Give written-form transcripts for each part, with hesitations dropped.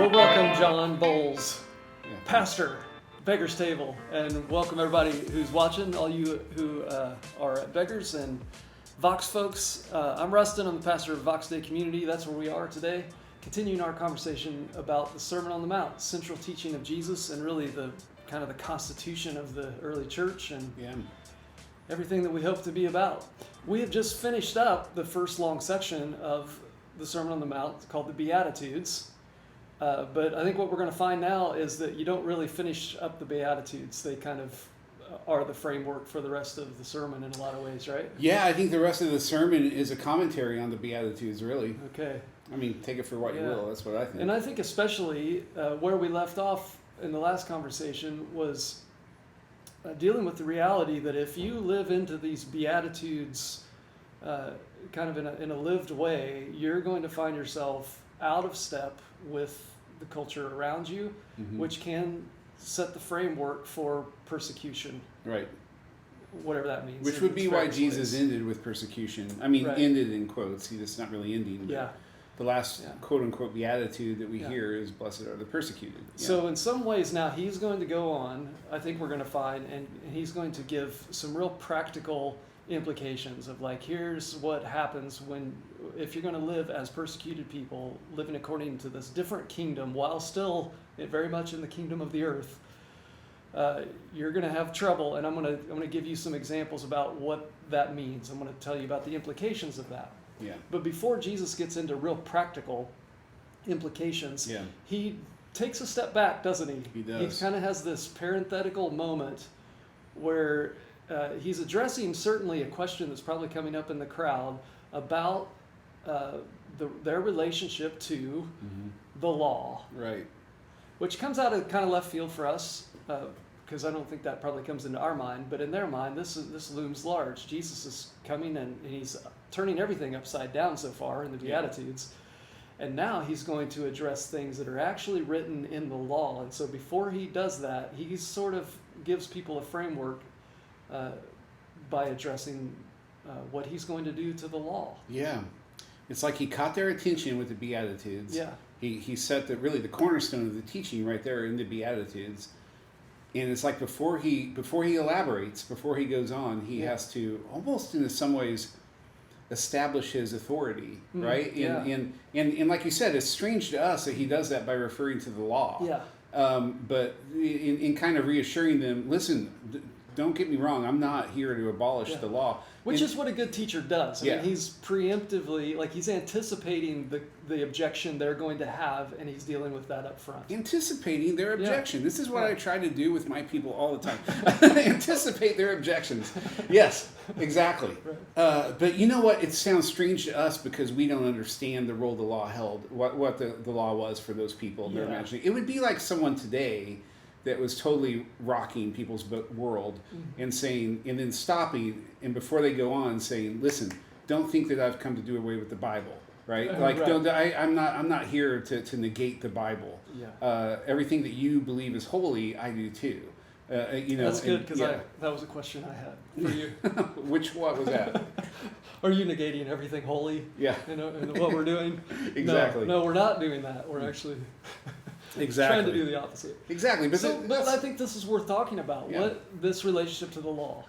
Well, welcome, John Bowles, pastor, Beggars Table, and welcome everybody who's watching, all you who are at Beggars and Vox folks. I'm Rustin, I'm the pastor of Vox Day Community. That's where we are today, continuing our conversation about the Sermon on the Mount, central teaching of Jesus, and really the kind of the constitution of the early church and everything that we hope to be about. We have just finished up the first long section of the Sermon on the Mount called the Beatitudes. But I think what we're going to find now is that you don't really finish up the Beatitudes. They kind of are the framework for the rest of the sermon in a lot of ways, right? Yeah, I think the rest of the sermon is a commentary on the Beatitudes, really. Okay. I mean, take it for what you will. That's what I think. And I think especially where we left off in the last conversation was dealing with the reality that if you live into these Beatitudes kind of in a lived way, you're going to find yourself out of step with the culture around you, which can set the framework for persecution. Right. Whatever that means. Which would be why Jesus ended with persecution. I mean, ended in quotes. It's not really ending. Yeah. The last quote-unquote beatitude that we hear is, blessed are the persecuted. Yeah. So in some ways now he's going to go on, I think we're going to find, and he's going to give some real practical implications of like, here's what happens if you're going to live as persecuted people, living according to this different kingdom while still very much in the kingdom of the earth. You're going to have trouble, and I'm going to give you some examples about what that means. I'm going to tell you about the implications of that. Yeah. But before Jesus gets into real practical implications, he takes a step back, doesn't he? He does. He kind of has this parenthetical moment where he's addressing certainly a question that's probably coming up in the crowd about their relationship to the law. Right. Which comes out of kind of left field for us, because I don't think that probably comes into our mind, but in their mind, this looms large. Jesus is coming and he's turning everything upside down so far in the Beatitudes. And now he's going to address things that are actually written in the law. And so before he does that, he sort of gives people a framework by addressing what he's going to do to the law. Yeah. It's like he caught their attention with the Beatitudes. Yeah. He set the cornerstone of the teaching right there in the Beatitudes. And it's like before he elaborates, before he goes on, he has to almost in some ways establish his authority, right? And like you said, it's strange to us that he does that by referring to the law. Yeah. But in kind of reassuring them, listen, don't get me wrong, I'm not here to abolish the law. Which is what a good teacher does. I mean, he's preemptively, like he's anticipating the objection they're going to have, and he's dealing with that up front. Anticipating their objection. This is what I try to do with my people all the time. Anticipate their objections. Yes, exactly. Right. But you know what? It sounds strange to us because we don't understand the role the law held, what the law was for those people. They're imagining. It would be like someone today that was totally rocking people's world and saying, and then stopping, and before they go on saying, listen, don't think that I've come to do away with the Bible, right? I'm not here to negate the Bible. Yeah. Everything that you believe is holy, I do too. That's good, because that was a question I had for you. What was that? Are you negating everything holy? Yeah. In what we're doing? Exactly. No, we're not doing that. We're actually trying to do the opposite. Exactly. But I think this is worth talking about, what this relationship to the law.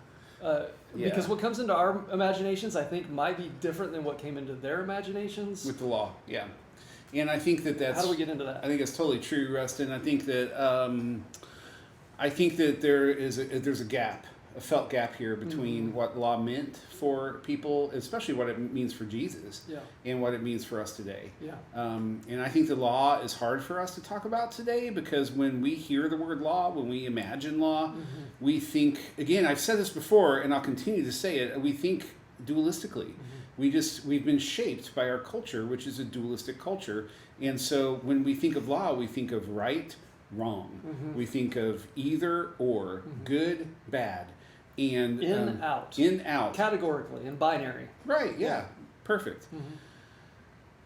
Because what comes into our imaginations, I think, might be different than what came into their imaginations. With the law, yeah. And I think that's... How do we get into that? I think it's totally true, Rustin. I think that there's a gap, a felt gap here between what law meant for people, especially what it means for Jesus, and what it means for us today. Yeah. And I think the law is hard for us to talk about today because when we hear the word law, when we imagine law, we think, again, I've said this before and I'll continue to say it, we think dualistically. We've been shaped by our culture, which is a dualistic culture. And so when we think of law, we think of right, wrong. We think of either or, good, bad. And in, out. Categorically, in binary. Right, perfect.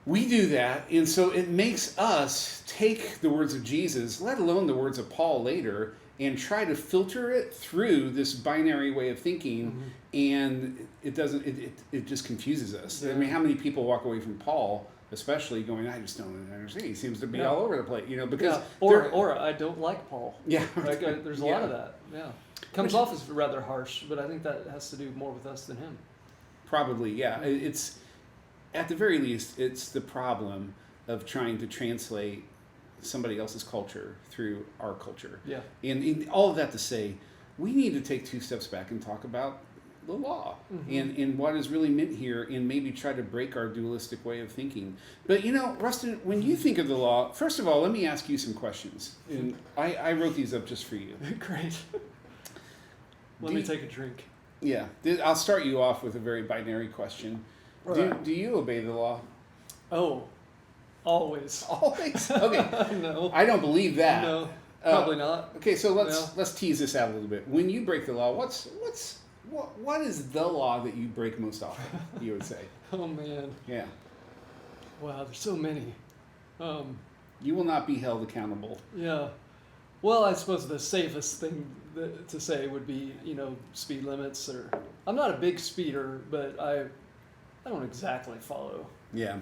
We do that, and so it makes us take the words of Jesus, let alone the words of Paul later, and try to filter it through this binary way of thinking, and it doesn't. It just confuses us. Yeah. I mean, how many people walk away from Paul, especially going, I just don't understand. He seems to be all over the place, because or I don't like Paul. Yeah, like, there's a lot of that. Yeah, comes off as rather harsh, but I think that has to do more with us than him. Probably, yeah. It's at the very least, it's the problem of trying to translate somebody else's culture through our culture. Yeah. And all of that to say, we need to take 2 steps back and talk about the law and what is really meant here, and maybe try to break our dualistic way of thinking. But Rustin, when you think of the law, first of all, let me ask you some questions. And I wrote these up just for you. Great. Let me take a drink. Yeah. I'll start you off with a very binary question. Right. Do you obey the law? Oh, always. Always? Okay. No. I don't believe that. No, probably not. Okay, so let's tease this out a little bit. When you break the law, what is the law that you break most often, you would say? Oh, man. Yeah. Wow, there's so many. You will not be held accountable. Yeah. Well, I suppose the safest thing to say would be, speed limits. Or I'm not a big speeder, but I don't exactly follow. Yeah.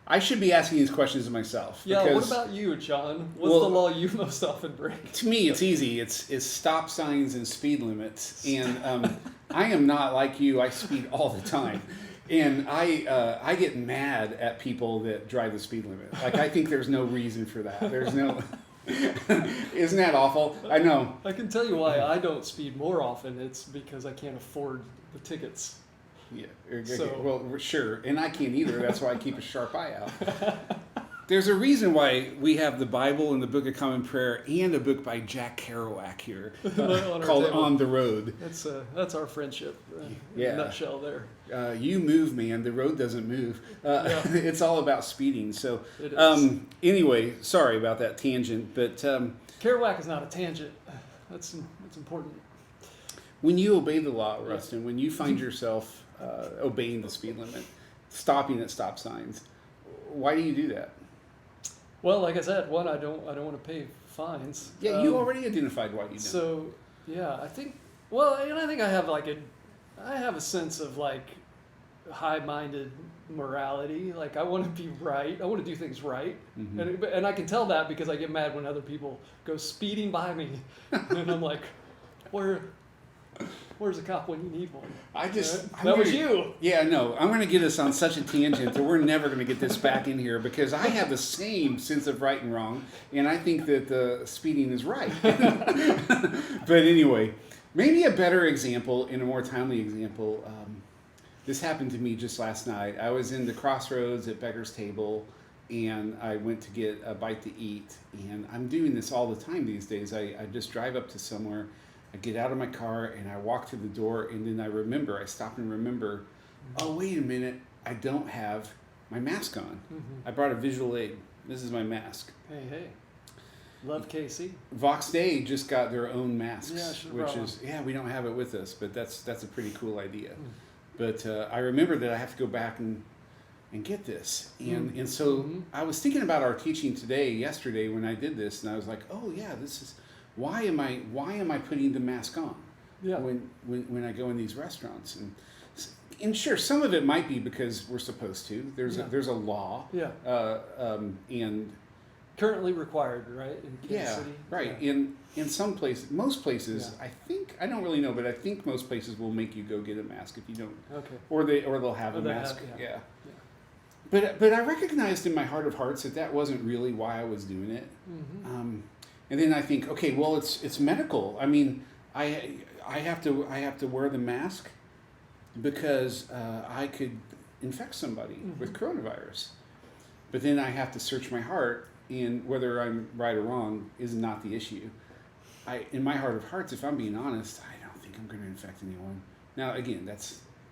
I should be asking these questions of myself. Yeah, what about you, John? What's the law you most often break? To me, it's easy. It's stop signs and speed limits. And I am not like you. I speed all the time. And I get mad at people that drive the speed limit. Like, I think there's no reason for that. There's no... Isn't that awful? I know. I can tell you why I don't speed more often. It's because I can't afford the tickets. Yeah. Well, sure. And I can't either. That's why I keep a sharp eye out. There's a reason why we have the Bible and the Book of Common Prayer and a book by Jack Kerouac here called On the Road. That's our friendship in a nutshell there. You move, man. The road doesn't move. It's all about speeding. So it is. Anyway, sorry about that tangent. But Kerouac is not a tangent. That's important. When you obey the law, Rustin, when you find yourself obeying the speed limit, stopping at stop signs, why do you do that? Well, like I said, one, I don't want to pay fines. Yeah, you already identified why you don't. So, yeah, I think I have a sense of like high-minded morality. Like, I want to be right. I want to do things right. Mm-hmm. And I can tell that because I get mad when other people go speeding by me. And I'm like, where's a cop when you need one? That was you. Yeah, no, I'm going to get us on such a tangent that we're never going to get this back in here, because I have the same sense of right and wrong, and I think that the speeding is right. But anyway, maybe a better example and a more timely example. This happened to me just last night. I was in the Crossroads at Beggars table, and I went to get a bite to eat, and I'm doing this all the time these days. I just drive up to somewhere, I get out of my car, and I walk to the door, and then I stop and remember, oh, wait a minute, I don't have my mask on. Mm-hmm. I brought a visual aid. This is my mask. Hey. Love KC. Vox Day just got their own masks, yeah, we don't have it with us, but that's a pretty cool idea. But I remember that I have to go back and get this. And so I was thinking about our teaching yesterday when I did this, and I was like, oh yeah, this is... Why am I putting the mask on when I go in these restaurants? And sure, some of it might be because we're supposed to. There's a law. Yeah. And currently required, right? In Kansas City. Right. Yeah. In some places, most places, I don't really know, but I think most places will make you go get a mask if you don't. Okay. Or they'll have a mask. Yeah. But I recognized in my heart of hearts that wasn't really why I was doing it. Mm-hmm. And then I think, okay, well, it's medical. I mean, I have to wear the mask because I could infect somebody with coronavirus. But then I have to search my heart, and whether I'm right or wrong is not the issue. In my heart of hearts, if I'm being honest, I don't think I'm going to infect anyone. Now, again,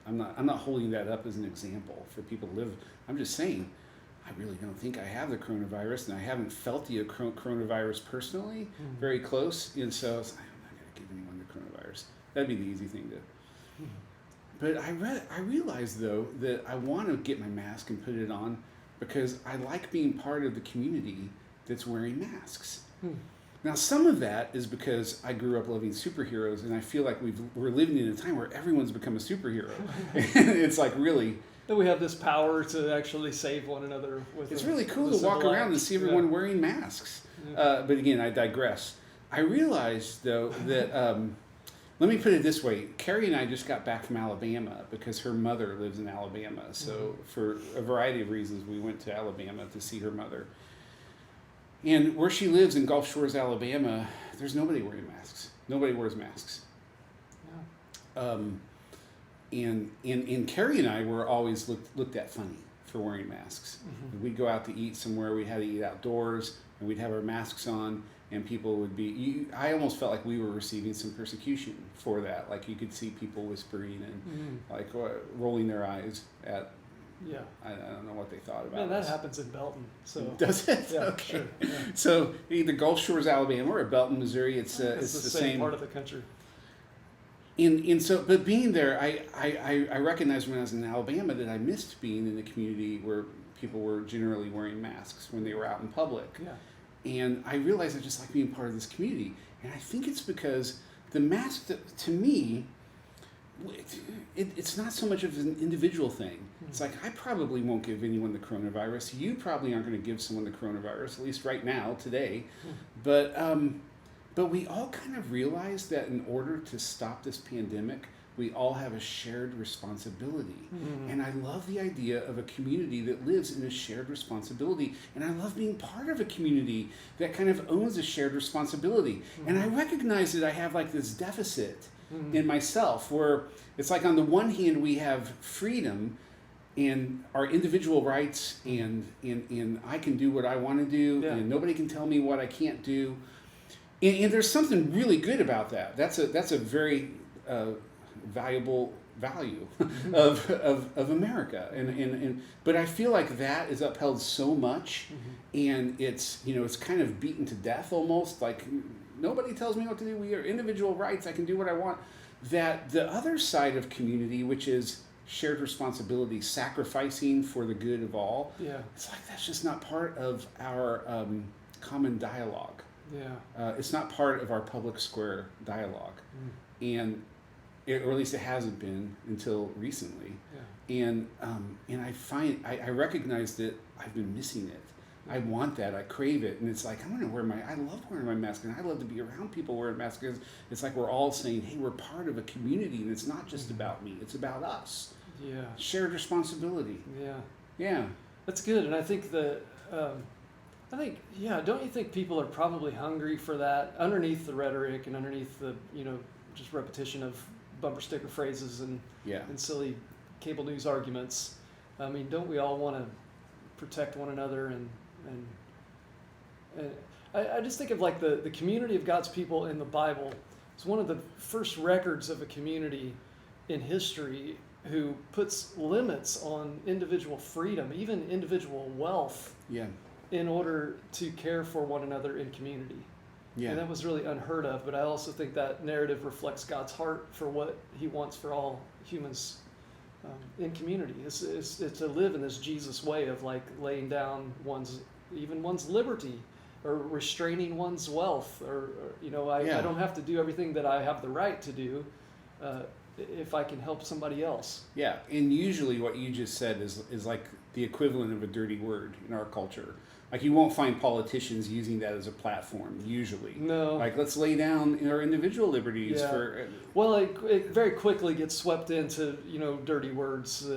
I'm not holding that up as an example for people to live. I'm just saying, I really don't think I have the coronavirus, and I haven't felt the coronavirus personally, very close, and so I'm not going to give anyone the coronavirus. That'd be the easy thing to. But I realized, though, that I want to get my mask and put it on because I like being part of the community that's wearing masks. Now, some of that is because I grew up loving superheroes, and I feel like we're living in a time where everyone's become a superhero. It's like really... That we have this power to actually save one another. It's really cool to walk around and see everyone wearing masks. Yeah. But again, I digress. I realized, though, that... let me put it this way. Carrie and I just got back from Alabama because her mother lives in Alabama. So for a variety of reasons, we went to Alabama to see her mother. And where she lives in Gulf Shores, Alabama, there's nobody wearing masks. Nobody wears masks. Yeah. And Carrie and I were always looked at funny for wearing masks. Mm-hmm. We'd go out to eat somewhere. We had to eat outdoors, and we'd have our masks on. And people would be... I almost felt like we were receiving some persecution for that. Like you could see people whispering and like rolling their eyes at... Yeah. I don't know what they thought about it. Man, that happens in Belton. So does it? Yeah, okay. Sure. Yeah. So either Gulf Shores, Alabama, or Belton, Missouri, it's the same part of the country. But being there, I recognized when I was in Alabama that I missed being in a community where people were generally wearing masks when they were out in public. Yeah. And I realized I just like being part of this community. And I think it's because the mask, to me, it's not so much of an individual thing. It's like, I probably won't give anyone the coronavirus. You probably aren't going to give someone the coronavirus, at least right now, today. But we all kind of realize that in order to stop this pandemic, we all have a shared responsibility. Mm-hmm. And I love the idea of a community that lives in a shared responsibility. And I love being part of a community that kind of owns a shared responsibility. Mm-hmm. And I recognize that I have like this deficit in myself where it's like on the one hand we have freedom and our individual rights and I can do what I want to do and nobody can tell me what I can't do. And there's something really good about that. That's a very valuable value of America. But I feel like that is upheld so much and it's kind of beaten to death almost, like nobody tells me what to do. We are individual rights. I can do what I want. That the other side of community, which is shared responsibility, sacrificing for the good of all, it's like that's just not part of our common dialogue. Yeah, it's not part of our public square dialogue, or at least it hasn't been until recently. Yeah. And I recognize that I've been missing it. I want that. I crave it. And it's like, I love wearing my mask. And I love to be around people wearing masks. It's like we're all saying, hey, we're part of a community. And it's not just about me. It's about us. Yeah. Shared responsibility. Yeah. Yeah. That's good. And I think don't you think people are probably hungry for that underneath the rhetoric and underneath the, just repetition of bumper sticker phrases and silly cable news arguments. I mean, don't we all want to protect one another and I just think of like the community of God's people in the Bible. It's one of the first records of a community in history who puts limits on individual freedom, even individual wealth, in order to care for one another in community. Yeah. And that was really unheard of, but I also think that narrative reflects God's heart for what he wants for all humans in community. It's to live in this Jesus way of like laying down one's liberty or restraining one's wealth I don't have to do everything that I have the right to do if I can help somebody else. Yeah, and usually what you just said is like the equivalent of a dirty word in our culture. Like you won't find politicians using that as a platform usually. No. Like let's lay down our individual liberties for. Well, it very quickly gets swept into dirty words,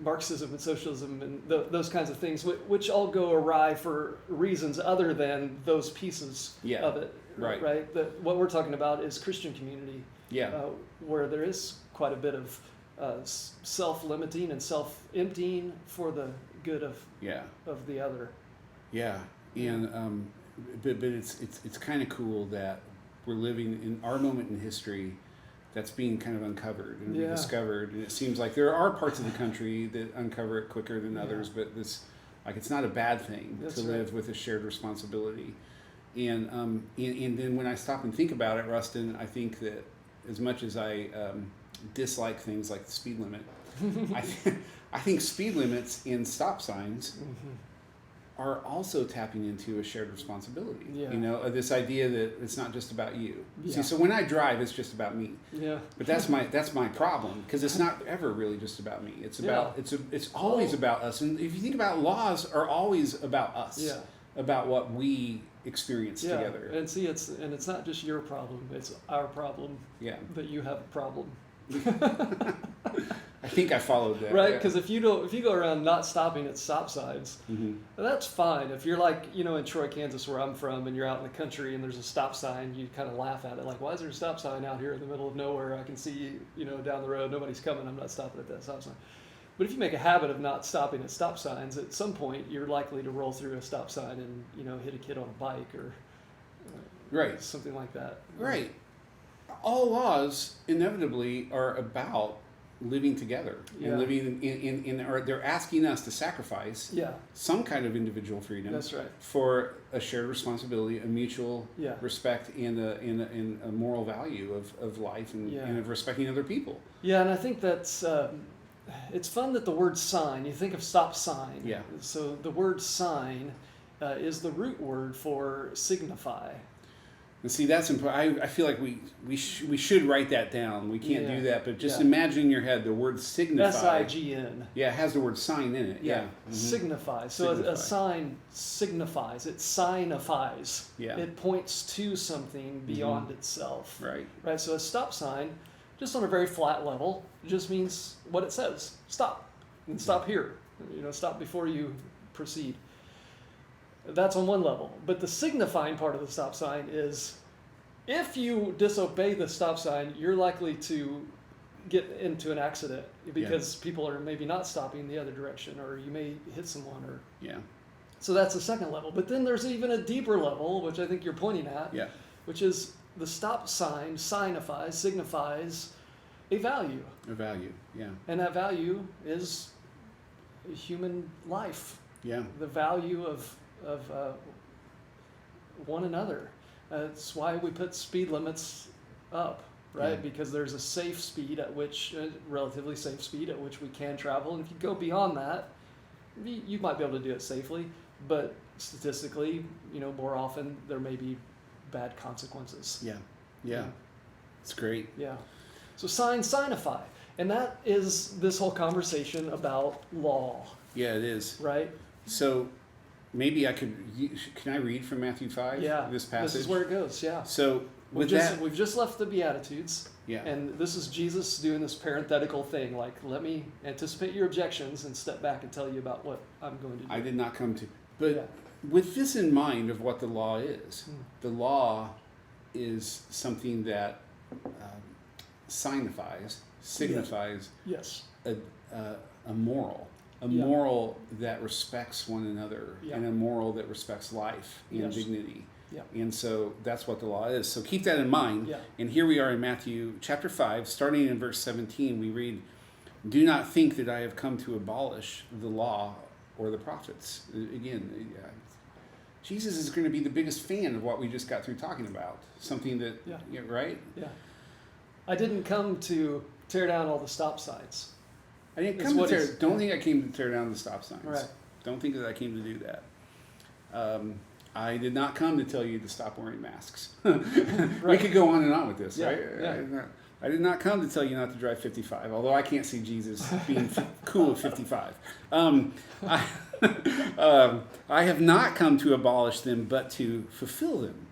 Marxism and socialism and those kinds of things, which all go awry for reasons other than those pieces of it. Right. Right. What we're talking about is Christian community. Yeah. Where there is quite a bit of self-limiting and self-emptying for the good of the other. Yeah, and but it's kind of cool that we're living in our moment in history that's being kind of uncovered and rediscovered, and it seems like there are parts of the country that uncover it quicker than others, but it's not a bad thing to live with a shared responsibility, and then when I stop and think about it, Rustin, I think that as much as I dislike things like the speed limit, I think speed limits and stop signs are also tapping into a shared responsibility. Yeah. You know, this idea that it's not just about you. Yeah. See, so when I drive, it's just about me. Yeah. But that's my problem, because it's not ever really just about me. It's about it's always about us. And if you think about, laws are always about us. Yeah. About what we experience together. And see, it's not just your problem; it's our problem. Yeah. That you have a problem. I think I followed that. Right, because if you go around not stopping at stop signs, Mm-hmm. that's fine. If you're like, in Troy, Kansas, where I'm from, and you're out in the country and there's a stop sign, you kind of laugh at it, like, why is there a stop sign out here in the middle of nowhere? I can see, down the road, nobody's coming. I'm not stopping at that stop sign. But if you make a habit of not stopping at stop signs, at some point you're likely to roll through a stop sign and hit a kid on a bike or Right. something like that. Right. All laws inevitably are about living together and living in or they're asking us to sacrifice some kind of individual freedom. That's right. For a shared responsibility, a mutual Yeah. respect, and a moral value of life and of respecting other people. Yeah, and I think that's it's fun that the word sign, you think of stop sign. Yeah. So the word sign is the root word for signify. And see, that's important. I feel like we should write that down. We can't do that, but just Yeah. imagine in your head the word signify. SIGN. Yeah, it has the word sign in it. Yeah. Mm-hmm. Signify. So Signify. a sign signifies. It signifies. Yeah. It points to something beyond itself. Right. Right. So a stop sign, just on a very flat level, just means what it says. Stop. And stop here. Stop before you proceed. That's on one level. But the signifying part of the stop sign is if you disobey the stop sign, you're likely to get into an accident because people are maybe not stopping the other direction, or you may hit someone. So that's the second level. But then there's even a deeper level, which I think you're pointing at, which is the stop sign signifies a value. A value, yeah. And that value is human life. Yeah. The value of one another. That's why we put speed limits up, right? Yeah. Because there's a safe speed at which, relatively safe speed at which we can travel. And if you go beyond that, you might be able to do it safely, but statistically, more often there may be bad consequences. Yeah. Yeah. It's great. Yeah. So signify. And that is this whole conversation about law. Yeah, it is. Right? So maybe can I read from Matthew 5? Yeah. This passage? This is where it goes, yeah. So we've just left the Beatitudes. Yeah. And this is Jesus doing this parenthetical thing, like, let me anticipate your objections and step back and tell you about what I'm going to do. I did not come to. But with this in mind of what the law is, the law is something that signifies yes. a moral. A moral that respects one another, and a moral that respects life and dignity. Yeah. And so that's what the law is. So keep that in mind. Yeah. And here we are in Matthew chapter 5, starting in verse 17, we read, "Do not think that I have come to abolish the law or the prophets." Again, Jesus is going to be the biggest fan of what we just got through talking about. Something that, right? Yeah. I didn't come to tear down all the stop signs. I didn't come to tear. Don't think I came to tear down the stop signs. Right. Don't think that I came to do that. I did not come to tell you to stop wearing masks. We could go on and on with this, right? Yeah. I did not come to tell you not to drive 55, although I can't see Jesus being cool at 55. I have not come to abolish them, but to fulfill them.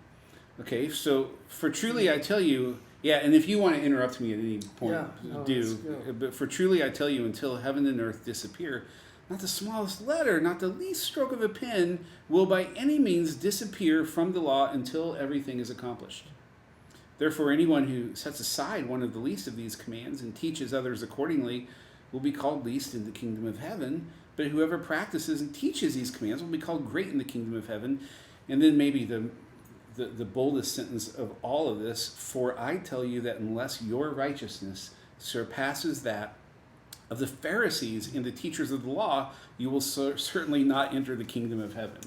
Okay, so for truly I tell you, and if you want to interrupt me at any point, do. But for truly I tell you, until heaven and earth disappear, not the smallest letter, not the least stroke of a pen will by any means disappear from the law until everything is accomplished. Therefore, anyone who sets aside one of the least of these commands and teaches others accordingly will be called least in the kingdom of heaven. But whoever practices and teaches these commands will be called great in the kingdom of heaven. And then maybe the boldest sentence of all of this, "For I tell you that unless your righteousness surpasses that of the Pharisees and the teachers of the law, you will certainly not enter the kingdom of heaven."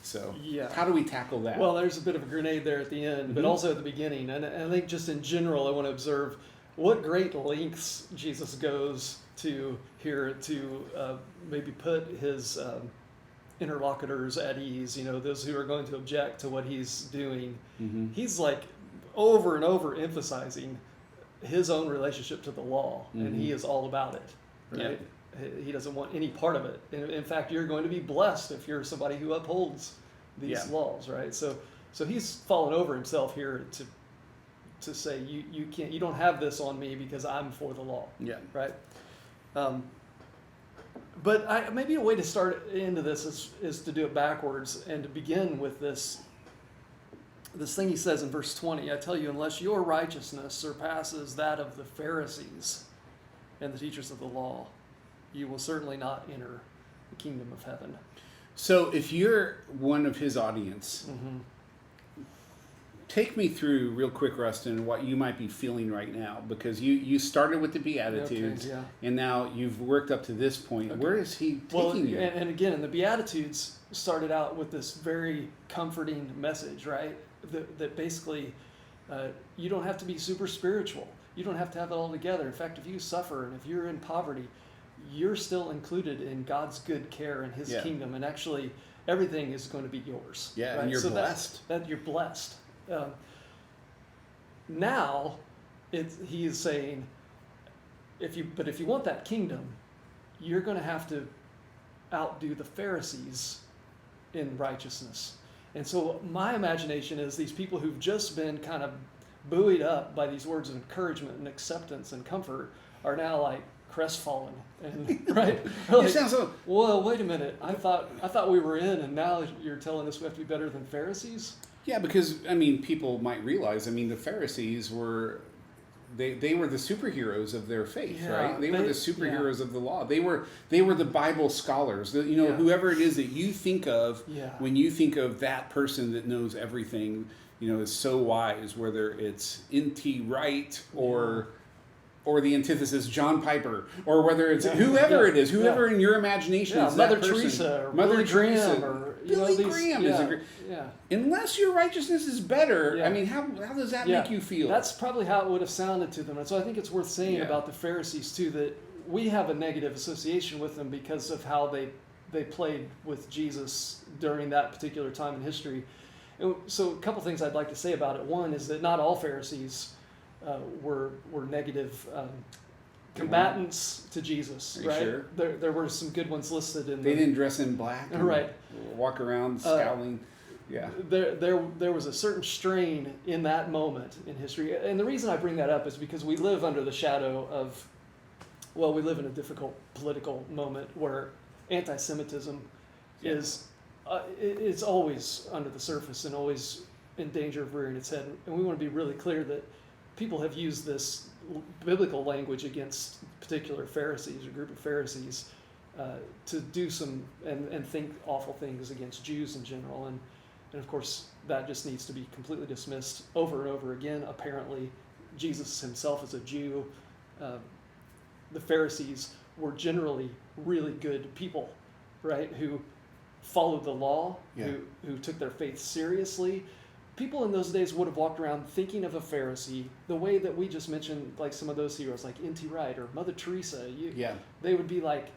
So how do we tackle that? Well, there's a bit of a grenade there at the end, but also at the beginning. And I think just in general, I want to observe what great lengths Jesus goes to here to maybe put his interlocutors at ease, those who are going to object to what he's doing. Mm-hmm. He's like over and over emphasizing his own relationship to the law, and he is all about it, right? He doesn't want any part of it. In fact, you're going to be blessed if you're somebody who upholds these laws, right? So he's fallen over himself here to say you don't have this on me because I'm for the law, right? But maybe a way to start into this is to do it backwards and to begin with this thing he says in verse 20. I tell you, unless your righteousness surpasses that of the Pharisees and the teachers of the law, you will certainly not enter the kingdom of heaven. So if you're one of his audience, take me through real quick, Rustin, what you might be feeling right now, because you started with the Beatitudes, and now you've worked up to this point. Where is he taking you? And again, and the Beatitudes started out with this very comforting message, right? That basically you don't have to be super spiritual. You don't have to have it all together. In fact, if you suffer and if you're in poverty, you're still included in God's good care and his kingdom, and actually everything is going to be yours. Yeah, right? and you're blessed. That you're blessed. Now, he is saying, if you want that kingdom, you're going to have to outdo the Pharisees in righteousness. And so my imagination is these people who've just been kind of buoyed up by these words of encouragement and acceptance and comfort are now like crestfallen, and right? Like, it sounds so. Well, wait a minute. I thought we were in, and now you're telling us we have to be better than Pharisees? Yeah, because people might realize. The Pharisees were. They were the superheroes of their faith, right? They were the superheroes of the law. They were the Bible scholars. Whoever it is that you think of when you think of that person that knows everything, is so wise. Whether it's N.T. Wright or the antithesis John Piper, or whether it's whoever it is, whoever in your imagination is Mother that person. Teresa, or Mother Billy Teresa, Graham, or Billy Graham is a great. Unless your righteousness is better, how does that make you feel? That's probably how it would have sounded to them. And so I think it's worth saying about the Pharisees too, that we have a negative association with them because of how they played with Jesus during that particular time in history. And so a couple things I'd like to say about it. One is that not all Pharisees were negative combatants to Jesus, Are you right? sure? There were some good ones listed in. They didn't dress in black, and right? Walk around scowling. There was a certain strain in that moment in history, and the reason I bring that up is because we live under the shadow of, we live in a difficult political moment where anti-Semitism is it's always under the surface and always in danger of rearing its head, and we want to be really clear that people have used this biblical language against particular Pharisees or group of Pharisees to do some and think awful things against Jews in general, and of course that just needs to be completely dismissed over and over again. Apparently, Jesus himself is a Jew. The Pharisees were generally really good people, right? Who followed the law, who took their faith seriously. People in those days would have walked around thinking of a Pharisee the way that we just mentioned, like some of those heroes, like N.T. Wright or Mother Teresa. They would be like,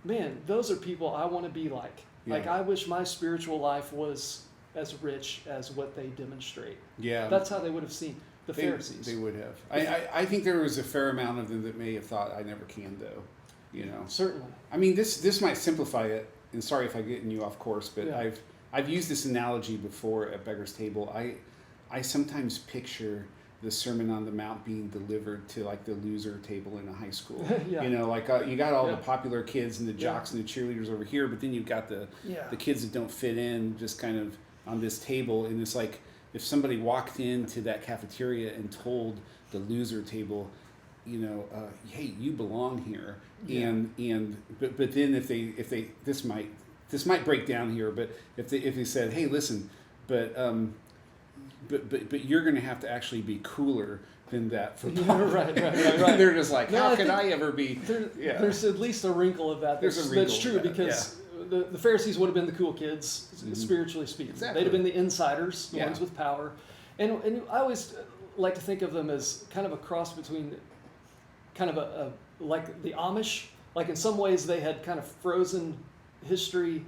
man, those are people I want to be like. Like, I wish my spiritual life was as rich as what they demonstrate. That's how they would have seen the Pharisees. They would have. I think there was a fair amount of them that may have thought, I never can, though. Certainly. This might simplify it, and sorry if I'm getting you off course, but I've used this analogy before at Beggars Table. I sometimes picture the Sermon on the Mount being delivered to like the loser table in a high school. You got all the popular kids and the jocks and the cheerleaders over here, but then you've got the kids that don't fit in just kind of on this table. And it's like if somebody walked into that cafeteria and told the loser table, hey, you belong here. But then if they this might break down here, but if they said, hey, listen, but you're going to have to actually be cooler than that football. Right. They're just like, how can I ever be? There's at least a wrinkle of that. That's true because the Pharisees would have been the cool kids, spiritually speaking. Exactly. They'd have been the insiders, the ones with power. And I always like to think of them as kind of a cross between kind of a like the Amish. Like in some ways they had kind of frozen history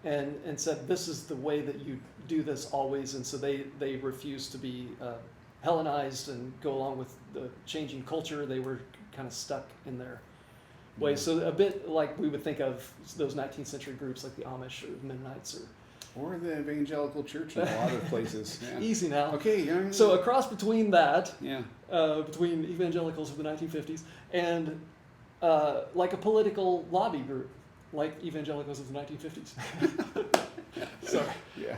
and said, this is the way that you do this always. And so they refused to be Hellenized and go along with the changing culture. They were kind of stuck in their way. So a bit like we would think of those 19th century groups like the Amish or the Mennonites or the evangelical church in a lot of places. Yeah. Easy now. Okay. Yeah. So a cross between that, yeah, between evangelicals of the 1950s and like a political lobby group, like evangelicals of the 1950s. Sorry. Yeah.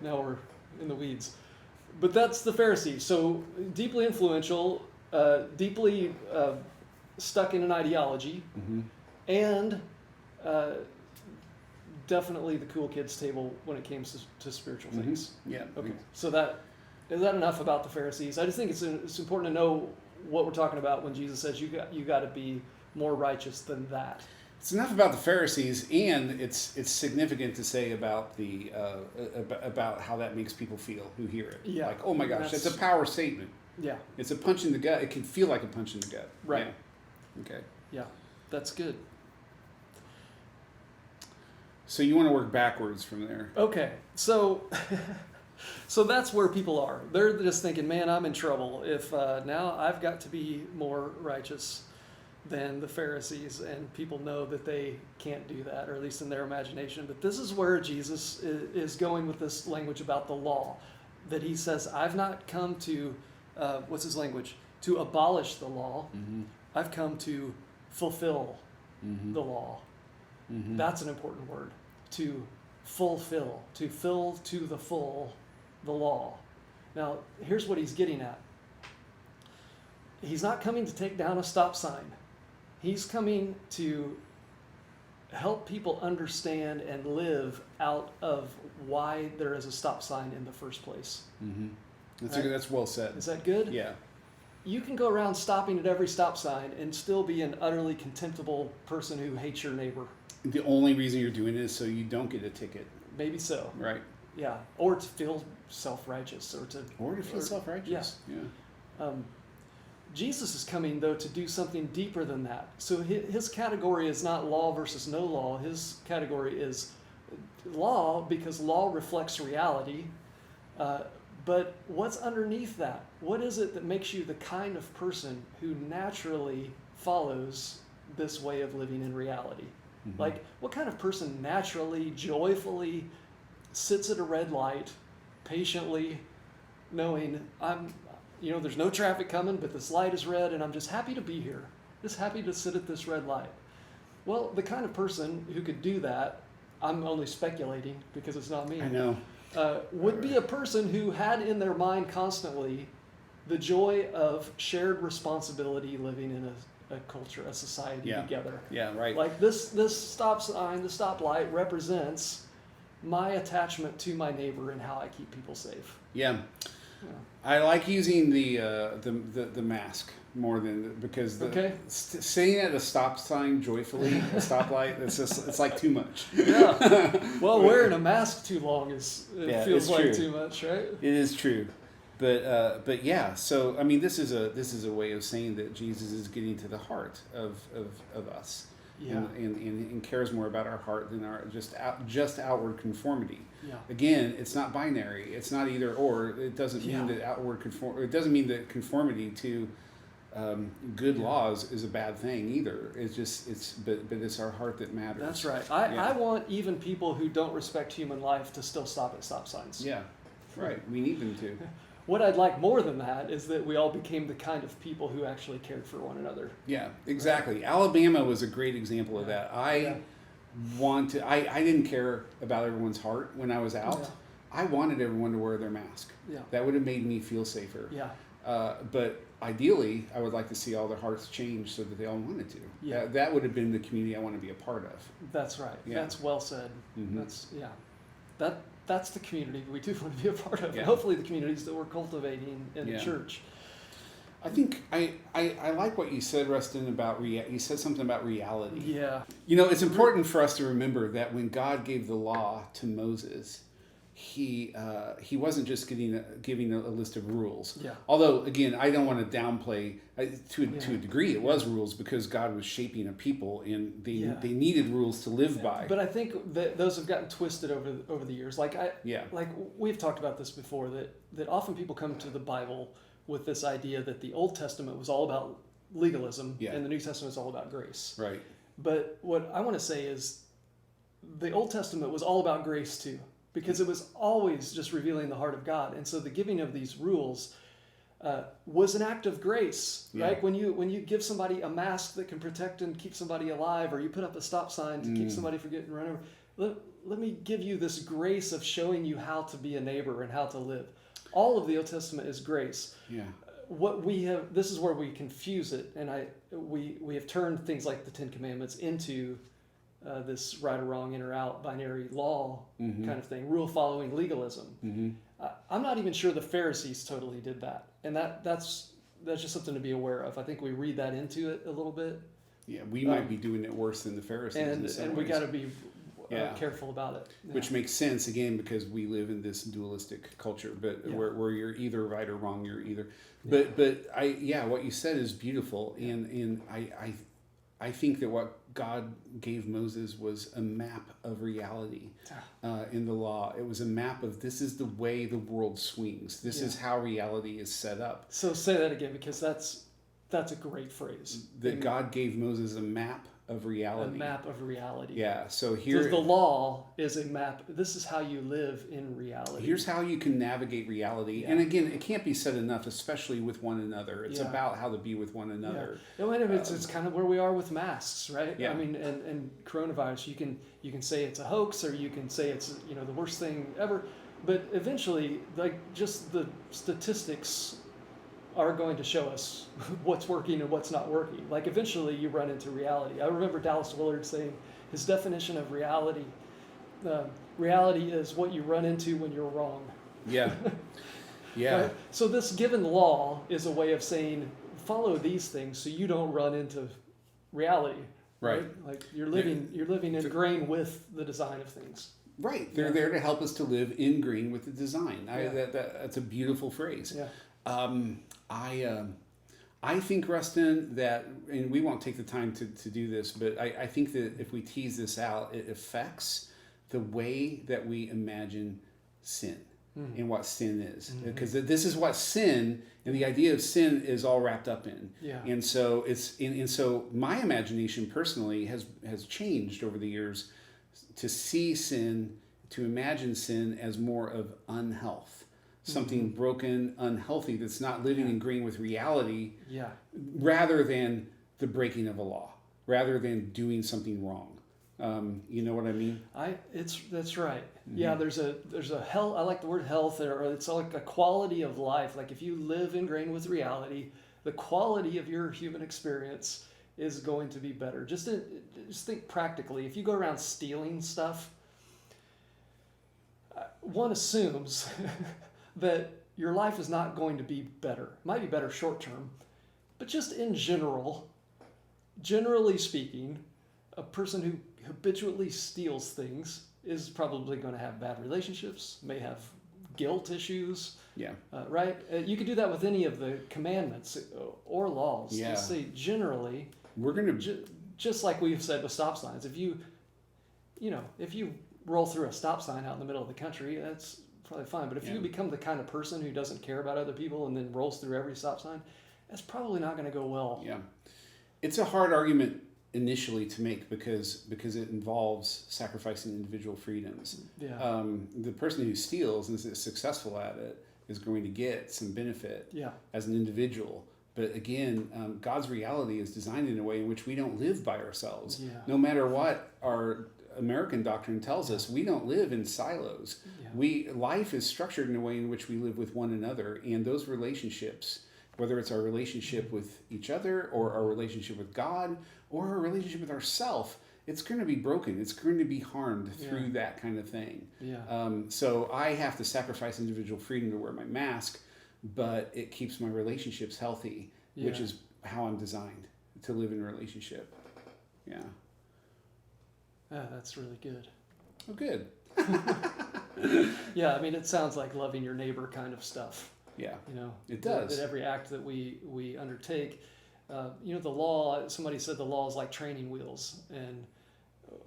Now we're in the weeds. But that's the Pharisees. So deeply influential, deeply stuck in an ideology, and definitely the cool kids table when it came to spiritual things. Yeah. Okay. So is that enough about the Pharisees? I just think it's important to know what we're talking about when Jesus says you got to be more righteous than that. It's enough about the Pharisees, and it's significant to say about the about how that makes people feel who hear it. Yeah. Like, oh my gosh, it's a power statement. Yeah. It's a punch in the gut. It can feel like a punch in the gut. Right. Yeah. Okay. Yeah, that's good. So you want to work backwards from there. Okay, so that's where people are. They're just thinking, man, I'm in trouble if now I've got to be more righteous than the Pharisees, and people know that they can't do that, or at least in their imagination. But this is where Jesus is going with this language about the law, that he says, I've not come to, what's his language? To abolish the law. I've come to fulfill the law. That's an important word. To fulfill, to fill to the full the law. Now, here's what he's getting at. He's not coming to take down a stop sign. He's coming to help people understand and live out of why there is a stop sign in the first place. That's well said. Is that good? Yeah. You can go around stopping at every stop sign and still be an utterly contemptible person who hates your neighbor. The only reason you're doing it is so you don't get a ticket. Maybe so. Right. Yeah. Or to feel self-righteous, or to feel self-righteous. Yeah. Jesus is coming, though, to do something deeper than that. So his category is not law versus no law. His category is law, because law reflects reality. But what's underneath that? What is it that makes you the kind of person who naturally follows this way of living in reality? Like, what kind of person naturally, joyfully sits at a red light, patiently, knowing there's no traffic coming, but this light is red, and I'm just happy to be here, just happy to sit at this red light? Well, the kind of person who could do that, I'm only speculating because it's not me. I know. Would be a person who had in their mind constantly the joy of shared responsibility, living in a culture, a society together. Yeah, right. Like this stop sign, the stoplight represents my attachment to my neighbor and how I keep people safe. Yeah. I like using the mask more than because saying at a stop sign joyfully, a stoplight, it's like too much. Yeah. Well, wearing a mask too long feels like too much, right? It is true. But yeah, so I mean, this is a way of saying that Jesus is getting to the heart of us, and cares more about our heart than our just outward conformity. Yeah. Again, it's not binary. It's not either or. It doesn't mean that It doesn't mean that conformity to good laws is a bad thing either. But it's our heart that matters. That's right. I want even people who don't respect human life to still stop at stop signs. Yeah. Right. We need them to. What I'd like more than that is that we all became the kind of people who actually cared for one another. Yeah, exactly. Right. Alabama was a great example of that. I didn't care about everyone's heart when I was out. Yeah. I wanted everyone to wear their mask. Yeah. That would have made me feel safer. Yeah. But ideally, I would like to see all their hearts change so that they all wanted to. Yeah. That would have been the community I want to be a part of. That's right. Yeah. That's well said. Mm-hmm. That's the community we do want to be a part of. Yeah. And hopefully the communities that we're cultivating in the church. I think I like what you said, Rustin, about you said something about reality. Yeah. It's important for us to remember that when God gave the law to Moses, he wasn't just giving a list of rules. Yeah. Although, again, I don't want to downplay, to a degree, it was rules because God was shaping a people and they needed rules to live by. But I think that those have gotten twisted over the years. Like we've talked about this before, that often people come to the Bible with this idea that the Old Testament was all about legalism and the New Testament is all about grace. Right. But what I want to say is the Old Testament was all about grace too, because it was always just revealing the heart of God. And so the giving of these rules was an act of grace, right? When you give somebody a mask that can protect and keep somebody alive, or you put up a stop sign to keep somebody from getting run over, let me give you this grace of showing you how to be a neighbor and how to live. All of the Old Testament is grace. Yeah. What we have, this is where we confuse it, and we have turned things like the Ten Commandments into this right or wrong, in or out, binary law kind of thing, rule following legalism. I'm not even sure the Pharisees totally did that, and that's just something to be aware of. I think we read that into it a little bit. Yeah, we might be doing it worse than the Pharisees, and we got to be careful about it. Which makes sense again because we live in this dualistic culture, but where you're either right or wrong, you're either. But what you said is beautiful, and I think that what God gave Moses was a map of reality in the law. It was a map of this is the way the world swings. This is how reality is set up. So say that again, because that's a great phrase. That God gave Moses a map of reality. A map of reality. Yeah. So here, the law is a map. This is how you live in reality. Here's how you can navigate reality. And again, it can't be said enough, especially with one another. It's about how to be with one another. Yeah. It's kind of where we are with masks, right? Yeah. I mean, and coronavirus. You can say it's a hoax, or you can say it's the worst thing ever. But eventually, like, just the statistics are going to show us what's working and what's not working. Like, eventually you run into reality. I remember Dallas Willard saying his definition of reality, reality is what you run into when you're wrong. Yeah. Yeah. Right? So this given law is a way of saying, follow these things so you don't run into reality. Right. Like you're living in grain with the design of things. Right. They're there to help us to live in green with the design. That's a beautiful phrase. Yeah. I think, Rustin, that, and we won't take the time to do this, but I think that if we tease this out, it affects the way that we imagine sin and what sin is. Because this is what sin and the idea of sin is all wrapped up in. Yeah. And so so my imagination personally has changed over the years to see sin, to imagine sin as more of unhealth. Something broken, unhealthy, that's not living in green with reality, rather than the breaking of a law, rather than doing something wrong. You know what I mean? That's right. Yeah, there's a health. I like the word health, or it's like a quality of life. Like if you live in grain with reality, the quality of your human experience is going to be better. Just think practically. If you go around stealing stuff, one assumes that your life is not going to be better. It might be better short term, but just in generally speaking, a person who habitually steals things is probably going to have bad relationships, may have guilt issues. Yeah. Right? You could do that with any of the commandments or laws. Yeah. Just say generally, we're going to just like we've said with stop signs. If you roll through a stop sign out in the middle of the country, that's probably fine. But if you become the kind of person who doesn't care about other people and then rolls through every stop sign, that's probably not going to go well. Yeah. It's a hard argument initially to make because it involves sacrificing individual freedoms. Yeah. The person who steals and is successful at it is going to get some benefit as an individual. But again, God's reality is designed in a way in which we don't live by ourselves. Yeah. No matter what our American doctrine tells us, we don't live in silos. Yeah. Life is structured in a way in which we live with one another, and those relationships, whether it's our relationship with each other or our relationship with God or our relationship with ourselves, it's going to be broken. It's going to be harmed through that kind of thing. Yeah. So I have to sacrifice individual freedom to wear my mask, but it keeps my relationships healthy, which is how I'm designed to live in a relationship. Yeah. That's really good. Oh, good. Yeah, I mean, it sounds like loving your neighbor kind of stuff. Yeah, You know, it does. That every act that we undertake, the law. Somebody said the law is like training wheels, and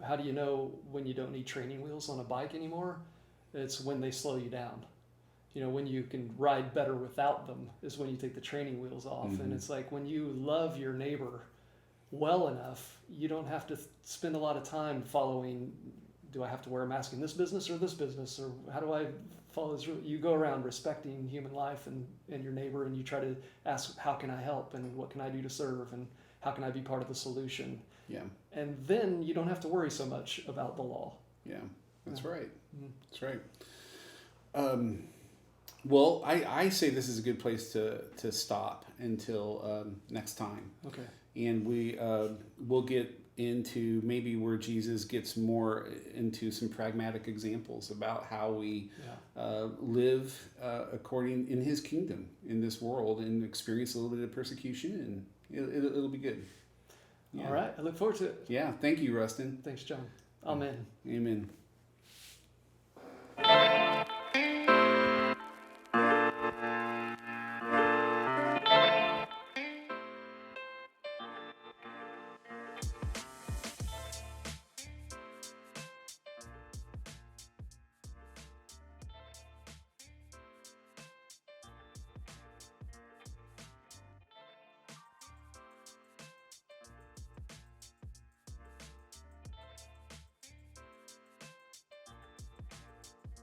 how do you know when you don't need training wheels on a bike anymore? It's when they slow you down. When you can ride better without them is when you take the training wheels off. Mm-hmm. And it's like when you love your neighbor well enough, you don't have to spend a lot of time following, do I have to wear a mask in this business or this business, or how do I follow this rule? You go around respecting human life and your neighbor, and you try to ask, how can I help, and what can I do to serve, and how can I be part of the solution? Yeah. And then you don't have to worry so much about the law. Yeah, that's right. Mm-hmm. That's right. Well, I say this is a good place to stop until next time. Okay. And we'll get into maybe where Jesus gets more into some pragmatic examples about how we live according in His kingdom in this world and experience a little bit of persecution, and it'll be good. Yeah. All right. I look forward to it. Yeah. Thank you, Rustin. Thanks, John. Amen. Amen.